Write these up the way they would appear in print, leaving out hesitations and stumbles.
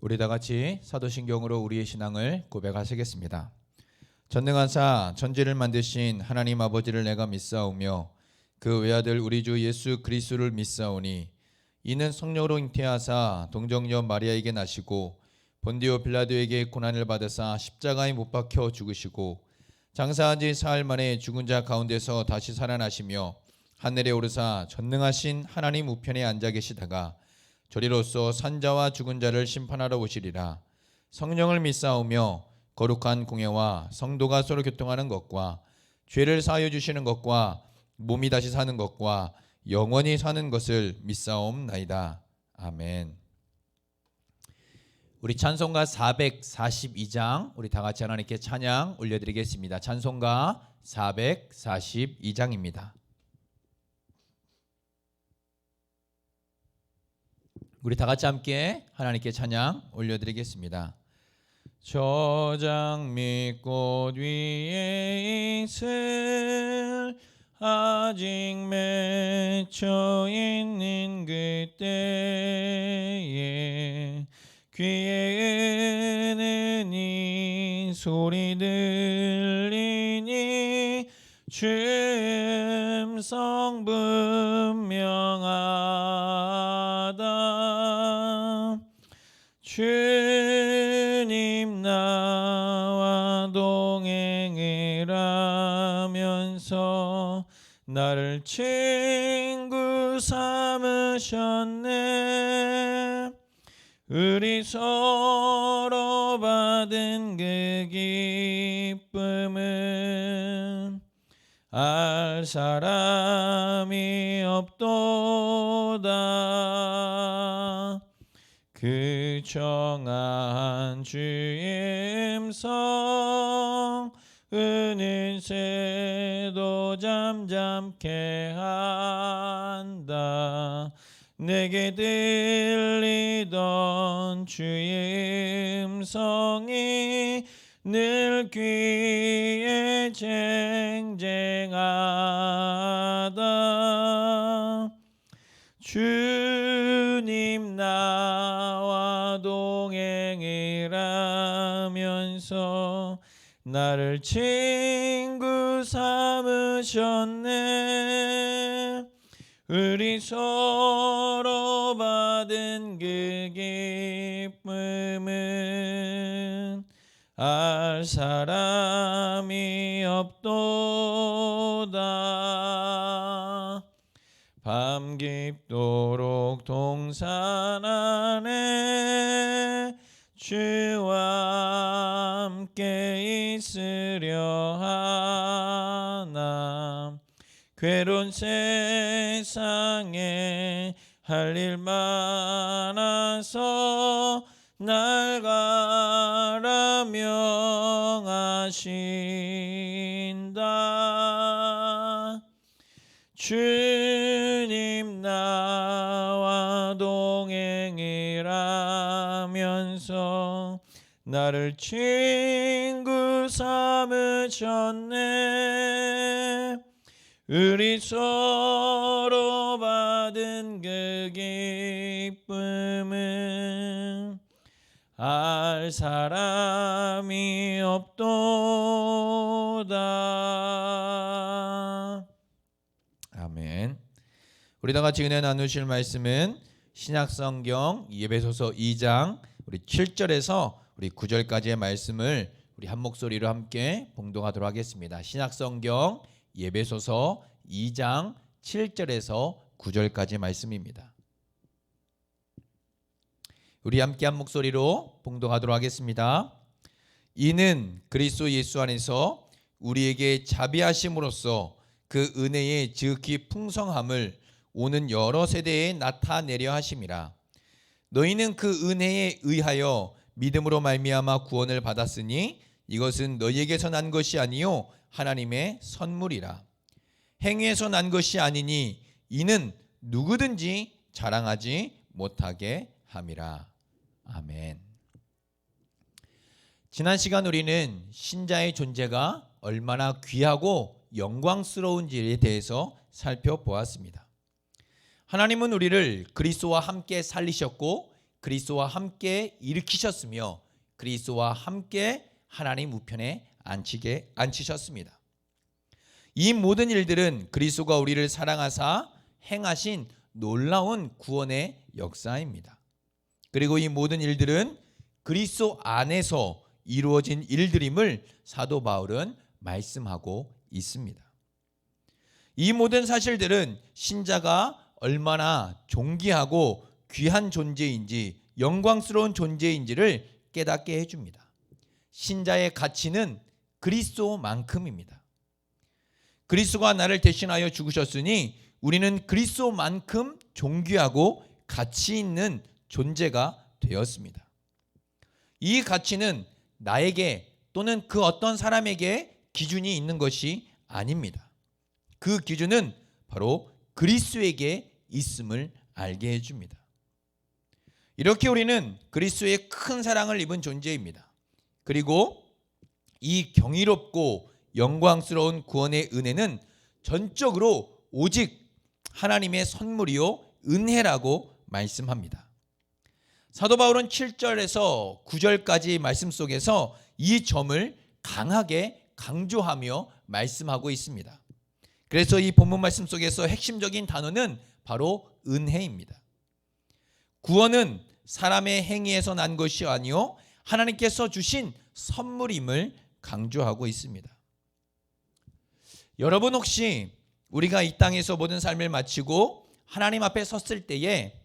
우리 다 같이 사도신경으로 우리의 신앙을 고백하시겠습니다. 전능하사 천지를 만드신 하나님 아버지를 내가 믿사오며 그 외아들 우리 주 예수 그리스도를 믿사오니 이는 성령으로 잉태하사 동정녀 마리아에게 나시고 본디오 빌라도에게 고난을 받으사 십자가에 못 박혀 죽으시고 장사한 지 사흘 만에 죽은 자 가운데서 다시 살아나시며 하늘에 오르사 전능하신 하나님 우편에 앉아 계시다가 저리로서 산자와 죽은 자를 심판하러 오시리라. 성령을 믿사오며 거룩한 공예와 성도가 서로 교통하는 것과 죄를 사하여 주시는 것과 몸이 다시 사는 것과 영원히 사는 것을 믿사옵나이다. 아멘. 우리 찬송가 442장 우리 다 같이 하나님께 찬양 올려드리겠습니다. 찬송가 442장입니다. 우리 다 같이 함께 하나님께 찬양 올려드리겠습니다. 저장 및 꽃 위에 있을 아직 맺혀 있는 그때에 귀에 은은히 소리 들리니 주의 음성 분명하다. 주님 나와 동행을 하면서 나를 친구 삼으셨네. 우리 서로 받은 그 기쁨은 알 사람이 없도다. 그 정한 주의 음성 은은새도 잠잠케 한다. 내게 들리던 주의 음성이 늘 귀에 쟁쟁하다. 주님 나와 동행을 하면서 나를 친구 삼으셨네. 우리 서로 받은 그 기쁨은 알 사람이 없도다. 밤 깊도록 동산 안에 주와 함께 있으려 하나. 괴로운 세상에 할 일 많아서 날 가라 명하신다. 주님 나와 동행을 하면서 나를 친구 삼으셨네. 우리 서로 받은 그 기쁨은 알 사람이 없도다. 아멘. 우리 다 같이 은혜 나누실 말씀은 신약성경 에베소서 2장 우리 7절에서 우리 9절까지의 말씀을 우리 한 목소리로 함께 봉독하도록 하겠습니다. 신약성경 에베소서 2장 7절에서 9절까지 말씀입니다. 우리 함께 한 목소리로 봉독하도록 하겠습니다. 이는 그리스도 예수 안에서 우리에게 자비하심으로써 그 은혜의 지극히 풍성함을 오는 여러 세대에 나타내려 하심이라. 너희는 그 은혜에 의하여 믿음으로 말미암아 구원을 받았으니 이것은 너희에게서 난 것이 아니요 하나님의 선물이라. 행위에서 난 것이 아니니 이는 누구든지 자랑하지 못하게 함이라. 아멘. 지난 시간 우리는 신자의 존재가 얼마나 귀하고 영광스러운지에 대해서 살펴보았습니다. 하나님은 우리를 그리스도와 함께 살리셨고 그리스도와 함께 일으키셨으며 그리스도와 함께 하나님 우편에 앉히셨습니다. 이 모든 일들은 그리스도가 우리를 사랑하사 행하신 놀라운 구원의 역사입니다. 그리고 이 모든 일들은 그리스도 안에서 이루어진 일들임을 사도 바울은 말씀하고 있습니다. 이 모든 사실들은 신자가 얼마나 존귀하고 귀한 존재인지 영광스러운 존재인지를 깨닫게 해줍니다. 신자의 가치는 그리스도만큼입니다. 그리스도가 나를 대신하여 죽으셨으니 우리는 그리스도만큼 존귀하고 가치 있는 존재가 되었습니다. 이 가치는 나에게 또는 그 어떤 사람에게 기준이 있는 것이 아닙니다. 그 기준은 바로 그리스도에게 있음을 알게 해줍니다. 이렇게 우리는 그리스도의 큰 사랑을 입은 존재입니다. 그리고 이 경이롭고 영광스러운 구원의 은혜는 전적으로 오직 하나님의 선물이요 은혜라고 말씀합니다. 사도 바울은 7절에서 9절까지 말씀 속에서 이 점을 강하게 강조하며 말씀하고 있습니다. 그래서 이 본문 말씀 속에서 핵심적인 단어는 바로 은혜입니다. 구원은 사람의 행위에서 난 것이 아니요 하나님께서 주신 선물임을 강조하고 있습니다. 여러분 혹시 우리가 이 땅에서 모든 삶을 마치고 하나님 앞에 섰을 때에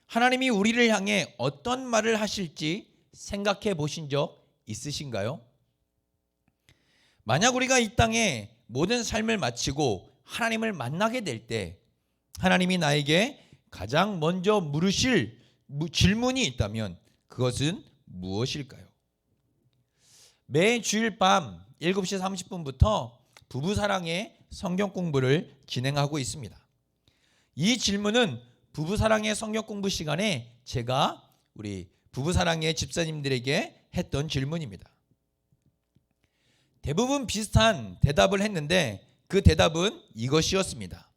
하나님이 우리를 향해 어떤 말을 하실지 생각해 보신 적 있으신가요? 만약 우리가 이 땅에 모든 삶을 마치고 하나님을 만나게 될 때 하나님이 나에게 가장 먼저 물으실 질문이 있다면 그것은 무엇일까요? 매 주일 밤 7시 30분부터 부부사랑의 성경 공부를 진행하고 있습니다. 이 질문은 부부사랑의 성경 공부 시간에 제가 우리 부부사랑의 집사님들에게 했던 질문입니다. 대부분 비슷한 대답을 했는데 그 대답은 이것이었습니다.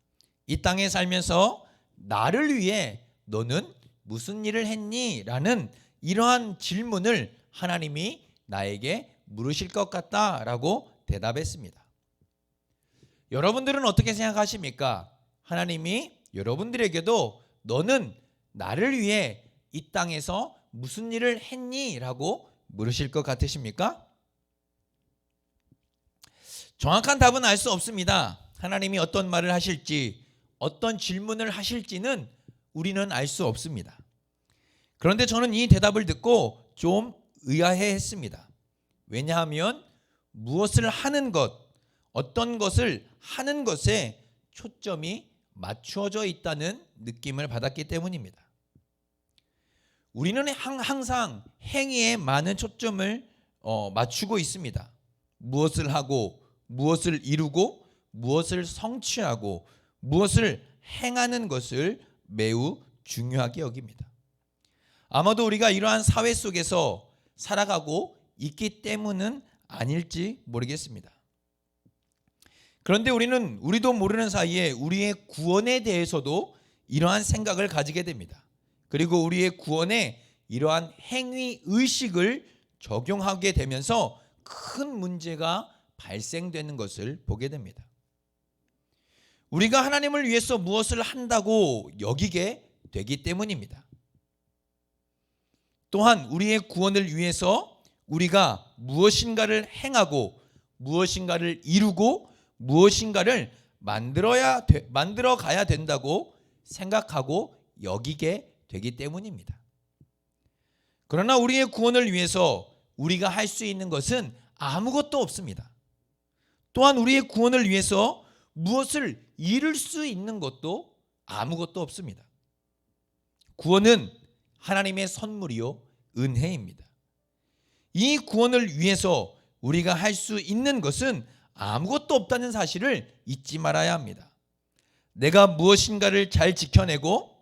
이 땅에 살면서 나를 위해 너는 무슨 일을 했니? 라는 이러한 질문을 하나님이 나에게 물으실 것 같다라고 대답했습니다. 여러분들은 어떻게 생각하십니까? 하나님이 여러분들에게도 너는 나를 위해 이 땅에서 무슨 일을 했니? 라고 물으실 것 같으십니까? 정확한 답은 알 수 없습니다. 하나님이 어떤 말을 하실지, 어떤 질문을 하실지는 우리는 알 수 없습니다. 그런데 저는 이 대답을 듣고 좀 의아해했습니다. 왜냐하면 무엇을 하는 것, 어떤 것을 하는 것에 초점이 맞추어져 있다는 느낌을 받았기 때문입니다. 우리는 항상 행위에 많은 초점을 맞추고 있습니다. 무엇을 하고, 무엇을 이루고, 무엇을 성취하고, 무엇을 행하는 것을 매우 중요하게 여깁니다. 아마도 우리가 이러한 사회 속에서 살아가고 있기 때문은 아닐지 모르겠습니다. 그런데 우리도 모르는 사이에 우리의 구원에 대해서도 이러한 생각을 가지게 됩니다. 그리고 우리의 구원에 이러한 행위 의식을 적용하게 되면서 큰 문제가 발생되는 것을 보게 됩니다. 우리가 하나님을 위해서 무엇을 한다고 여기게 되기 때문입니다. 또한 우리의 구원을 위해서 우리가 무엇인가를 행하고 무엇인가를 이루고 무엇인가를 만들어 가야 된다고 생각하고 여기게 되기 때문입니다. 그러나 우리의 구원을 위해서 우리가 할 수 있는 것은 아무것도 없습니다. 또한 우리의 구원을 위해서 무엇을 이룰 수 있는 것도 아무것도 없습니다. 구원은 하나님의 선물이요 은혜입니다. 이 구원을 위해서 우리가 할 수 있는 것은 아무것도 없다는 사실을 잊지 말아야 합니다. 내가 무엇인가를 잘 지켜내고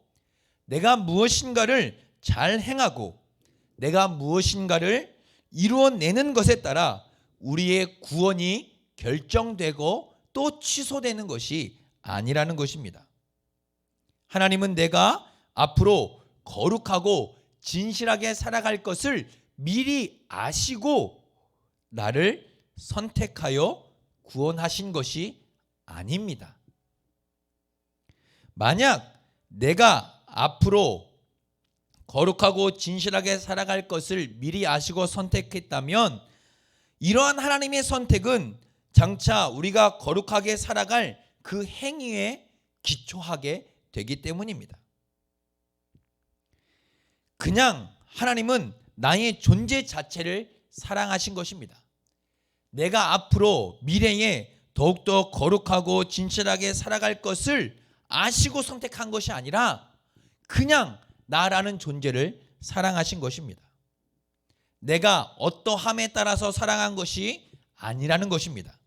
내가 무엇인가를 잘 행하고 내가 무엇인가를 이루어내는 것에 따라 우리의 구원이 결정되고 또 취소되는 것이 아니라는 것입니다. 하나님은 내가 앞으로 거룩하고 진실하게 살아갈 것을 미리 아시고 나를 선택하여 구원하신 것이 아닙니다. 만약 내가 앞으로 거룩하고 진실하게 살아갈 것을 미리 아시고 선택했다면 이러한 하나님의 선택은 장차 우리가 거룩하게 살아갈 그 행위에 기초하게 되기 때문입니다. 그냥 하나님은 나의 존재 자체를 사랑하신 것입니다. 내가 앞으로 미래에 더욱더 거룩하고 진실하게 살아갈 것을 아시고 선택한 것이 아니라 그냥 나라는 존재를 사랑하신 것입니다. 내가 어떠함에 따라서 사랑한 것이 아니라는 것입니다.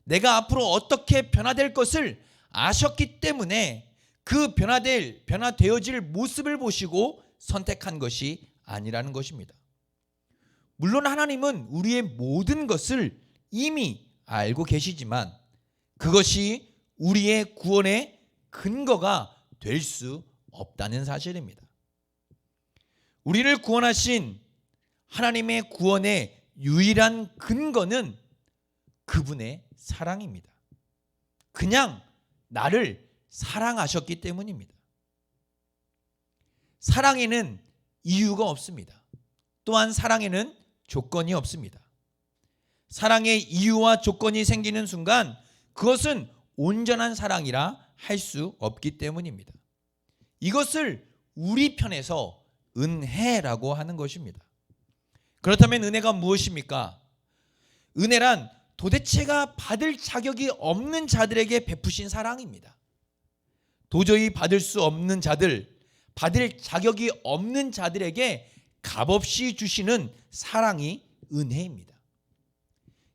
내가 앞으로 어떻게 변화될 것을 아셨기 때문에 그 변화되어질 모습을 보시고 선택한 것이 아니라는 것입니다. 물론 하나님은 우리의 모든 것을 이미 알고 계시지만 그것이 우리의 구원의 근거가 될 수 없다는 사실입니다. 우리를 구원하신 하나님의 구원의 유일한 근거는 그분의 사랑입니다. 그냥 나를 사랑하셨기 때문입니다. 사랑에는 이유가 없습니다. 또한 사랑에는 조건이 없습니다. 사랑의 이유와 조건이 생기는 순간 그것은 온전한 사랑이라 할 수 없기 때문입니다. 이것을 우리 편에서 은혜라고 하는 것입니다. 그렇다면 은혜가 무엇입니까? 은혜란 도대체가 받을 자격이 없는 자들에게 베푸신 사랑입니다. 도저히 받을 수 없는 자들, 받을 자격이 없는 자들에게 값없이 주시는 사랑이 은혜입니다.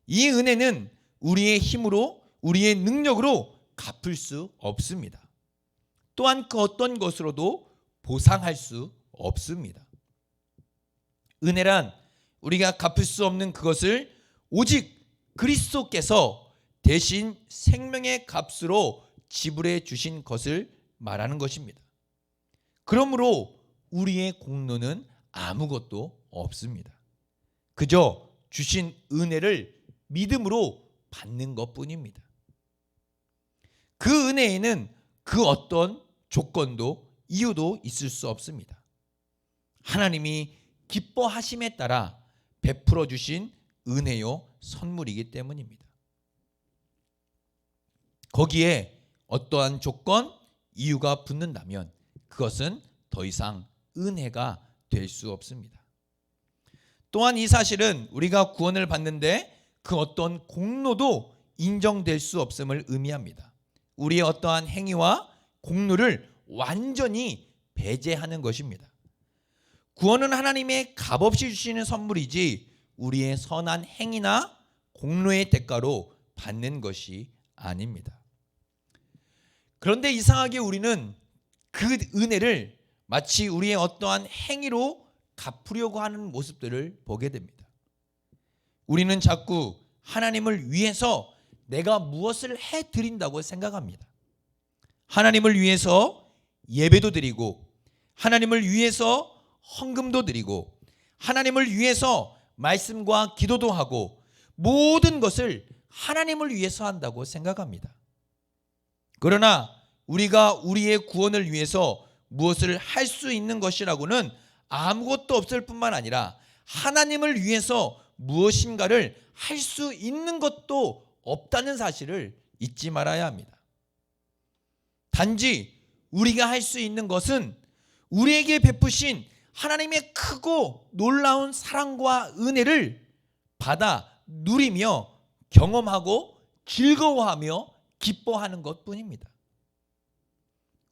이 은혜는 우리의 힘으로, 우리의 능력으로 갚을 수 없습니다. 또한 그 어떤 것으로도 보상할 수 없습니다. 은혜란 우리가 갚을 수 없는 그것을 오직 그리스도께서 대신 생명의 값으로 지불해 주신 것을 말하는 것입니다. 그러므로 우리의 공로는 아무것도 없습니다. 그저 주신 은혜를 믿음으로 받는 것뿐입니다. 그 은혜에는 그 어떤 조건도 이유도 있을 수 없습니다. 하나님이 기뻐하심에 따라 베풀어 주신 은혜요 선물이기 때문입니다. 거기에 어떠한 조건, 이유가 붙는다면 그것은 더 이상 은혜가 될 수 없습니다. 또한 이 사실은 우리가 구원을 받는데 그 어떤 공로도 인정될 수 없음을 의미합니다. 우리의 어떠한 행위와 공로를 완전히 배제하는 것입니다. 구원은 하나님의 값없이 주시는 선물이지 우리의 선한 행위나 공로의 대가로 받는 것이 아닙니다. 그런데 이상하게 우리는 그 은혜를 마치 우리의 어떠한 행위로 갚으려고 하는 모습들을 보게 됩니다. 우리는 자꾸 하나님을 위해서 내가 무엇을 해드린다고 생각합니다. 하나님을 위해서 예배도 드리고 하나님을 위해서 헌금도 드리고 하나님을 위해서 말씀과 기도도 하고 모든 것을 하나님을 위해서 한다고 생각합니다. 그러나 우리가 우리의 구원을 위해서 무엇을 할 수 있는 것이라고는 아무것도 없을 뿐만 아니라 하나님을 위해서 무엇인가를 할 수 있는 것도 없다는 사실을 잊지 말아야 합니다. 단지 우리가 할 수 있는 것은 우리에게 베푸신 하나님의 크고 놀라운 사랑과 은혜를 받아 누리며 경험하고 즐거워하며 기뻐하는 것뿐입니다.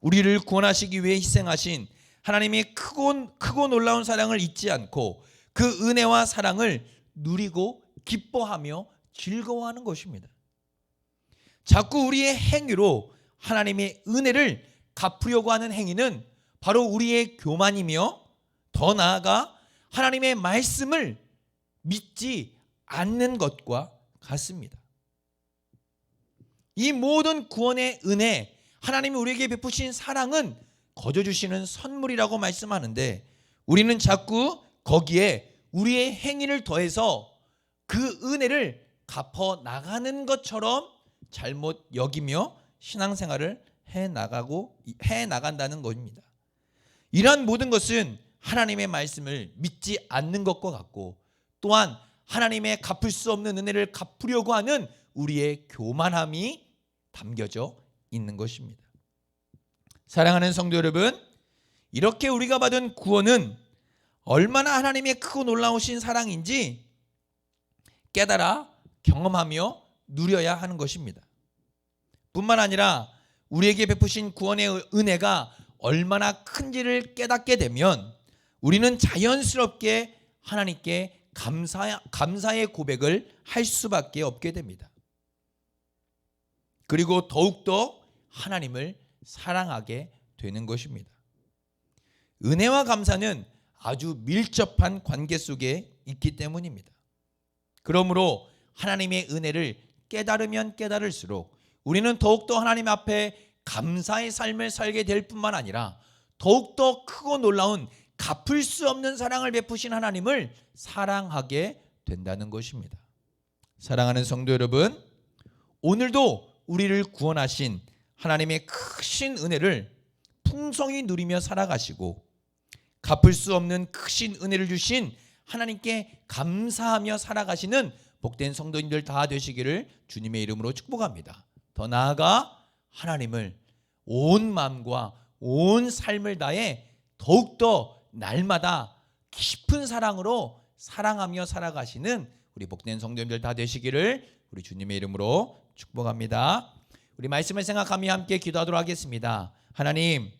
우리를 구원하시기 위해 희생하신 하나님의 크고 놀라운 사랑을 잊지 않고 그 은혜와 사랑을 누리고 기뻐하며 즐거워하는 것입니다. 자꾸 우리의 행위로 하나님의 은혜를 갚으려고 하는 행위는 바로 우리의 교만이며 더 나아가 하나님의 말씀을 믿지 않는 것과 같습니다. 이 모든 구원의 은혜, 하나님이 우리에게 베푸신 사랑은 거저 주시는 선물이라고 말씀하는데 우리는 자꾸 거기에 우리의 행위를 더해서 그 은혜를 갚아 나가는 것처럼 잘못 여기며 신앙생활을 해 나간다는 것입니다. 이러한 모든 것은 하나님의 말씀을 믿지 않는 것과 같고, 또한 하나님의 갚을 수 없는 은혜를 갚으려고 하는 우리의 교만함이 담겨져 있는 것입니다. 사랑하는 성도 여러분, 이렇게 우리가 받은 구원은 얼마나 하나님의 크고 놀라우신 사랑인지 깨달아 경험하며 누려야 하는 것입니다. 뿐만 아니라 우리에게 베푸신 구원의 은혜가 얼마나 큰지를 깨닫게 되면 우리는 자연스럽게 하나님께 감사의 고백을 할 수밖에 없게 됩니다. 그리고 더욱더 하나님을 사랑하게 되는 것입니다. 은혜와 감사는 아주 밀접한 관계 속에 있기 때문입니다. 그러므로 하나님의 은혜를 깨달으면 깨달을수록 우리는 더욱더 하나님 앞에 감사의 삶을 살게 될 뿐만 아니라 더욱더 크고 놀라운 갚을 수 없는 사랑을 베푸신 하나님을 사랑하게 된다는 것입니다. 사랑하는 성도 여러분, 오늘도 우리를 구원하신 하나님의 크신 은혜를 풍성히 누리며 살아가시고, 갚을 수 없는 크신 은혜를 주신 하나님께 감사하며 살아가시는 복된 성도님들 다 되시기를 주님의 이름으로 축복합니다. 더 나아가 하나님을 온 마음과 온 삶을 다해 더욱더 날마다 깊은 사랑으로 사랑하며 살아가시는 우리 복된 성도님들 다 되시기를 우리 주님의 이름으로 축복합니다. 우리 말씀을 생각하며 함께 기도하도록 하겠습니다. 하나님,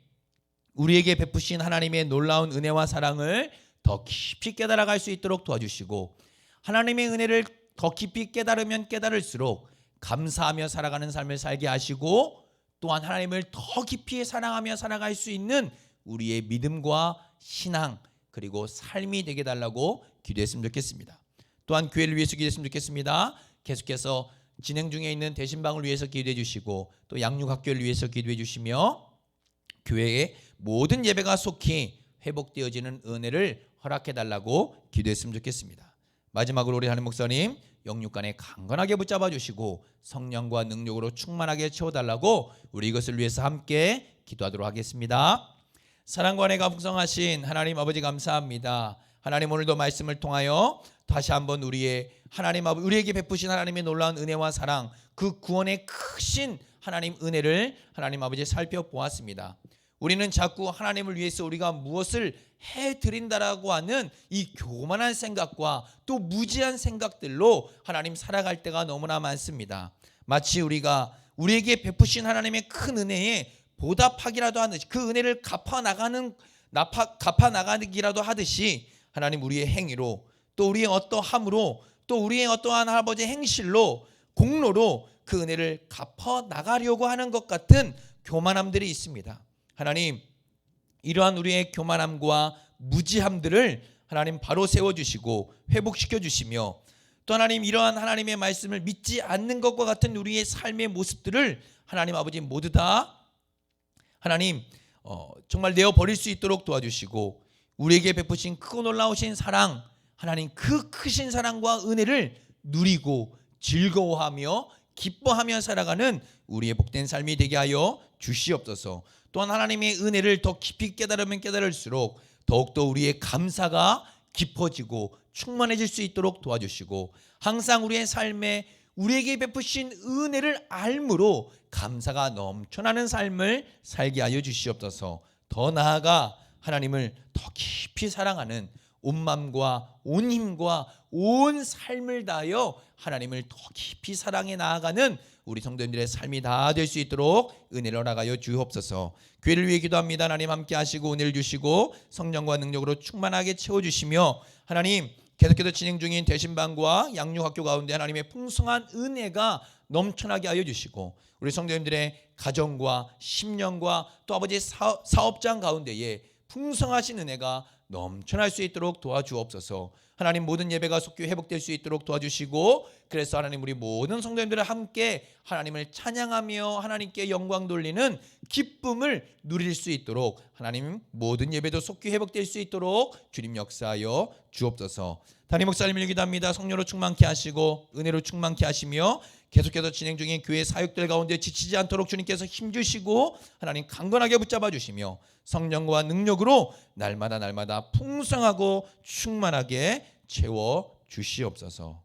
우리에게 베푸신 하나님의 놀라운 은혜와 사랑을 더 깊이 깨달아갈 수 있도록 도와주시고, 하나님의 은혜를 더 깊이 깨달으면 깨달을수록 감사하며 살아가는 삶을 살게 하시고, 또한 하나님을 더 깊이 사랑하며 살아갈 수 있는 우리의 믿음과 신앙 그리고 삶이 되게 달라고 기도했으면 좋겠습니다. 또한 교회를 위해서 기도했으면 좋겠습니다. 계속해서 진행 중에 있는 대신방을 위해서 기도해 주시고, 또 양육학교를 위해서 기도해 주시며, 교회의 모든 예배가 속히 회복되어지는 은혜를 허락해 달라고 기도했으면 좋겠습니다. 마지막으로 우리 하나님 목사님 영육간에 강건하게 붙잡아 주시고 성령과 능력으로 충만하게 채워달라고 우리 이것을 위해서 함께 기도하도록 하겠습니다. 사랑과 은혜가 풍성하신 하나님 아버지 감사합니다. 하나님, 오늘도 말씀을 통하여 다시 한번 우리에게 베푸신 하나님의 놀라운 은혜와 사랑, 그 구원의 크신 하나님 은혜를 하나님 아버지 살펴보았습니다. 우리는 자꾸 하나님을 위해서 우리가 무엇을 해드린다라고 하는 이 교만한 생각과 또 무지한 생각들로 하나님 살아갈 때가 너무나 많습니다. 마치 우리에게 베푸신 하나님의 큰 은혜에 보답하기라도 하듯이, 그 은혜를 갚아 나가기라도 하듯이 하나님, 우리의 행위로, 또 우리의 어떠함으로, 또 우리의 어떠한 아버지의 행실로, 공로로 그 은혜를 갚아 나가려고 하는 것 같은 교만함들이 있습니다. 하나님, 이러한 우리의 교만함과 무지함들을 하나님 바로 세워주시고 회복시켜 주시며, 또 하나님, 이러한 하나님의 말씀을 믿지 않는 것과 같은 우리의 삶의 모습들을 하나님 아버지 모두 다 하나님 정말 내어버릴 수 있도록 도와주시고, 우리에게 베푸신 크고 놀라우신 사랑, 하나님 그 크신 사랑과 은혜를 누리고 즐거워하며 기뻐하며 살아가는 우리의 복된 삶이 되게 하여 주시옵소서. 또한 하나님의 은혜를 더 깊이 깨달으면 깨달을수록 더욱더 우리의 감사가 깊어지고 충만해질 수 있도록 도와주시고, 항상 우리의 삶에 우리에게 베푸신 은혜를 알므로 감사가 넘쳐나는 삶을 살게 하여 주시옵소서. 더 나아가 하나님을 더 깊이 사랑하는 온 마음과 온 힘과 온 삶을 다하여 하나님을 더 깊이 사랑해 나아가는 우리 성도님들의 삶이 다 될 수 있도록 은혜를 허락하여 주옵소서. 교회를 위해 기도합니다. 하나님 함께 하시고 은혜를 주시고 성령과 능력으로 충만하게 채워주시며, 하나님 계속해서 진행 중인 대신방과 양육학교 가운데 하나님의 풍성한 은혜가 넘쳐나게 하여 주시고, 우리 성도님들의 가정과 심령과 또 아버지의 사업장 가운데에 풍성하신 은혜가 넘쳐날 수 있도록 도와주옵소서. 하나님, 모든 예배가 속히 회복될 수 있도록 도와주시고, 그래서 하나님, 우리 모든 성도님들과 함께 하나님을 찬양하며 하나님께 영광 돌리는 기쁨을 누릴 수 있도록, 하나님 모든 예배도 속히 회복될 수 있도록 주님 역사하여 주옵소서. 담임 목사님을 기도합니다. 성령으로 충만케 하시고 은혜로 충만케 하시며 계속해서 진행 중인 교회 사역들 가운데 지치지 않도록 주님께서 힘주시고 하나님 강건하게 붙잡아 주시며 성령과 능력으로 날마다 풍성하고 충만하게 채워 주시옵소서.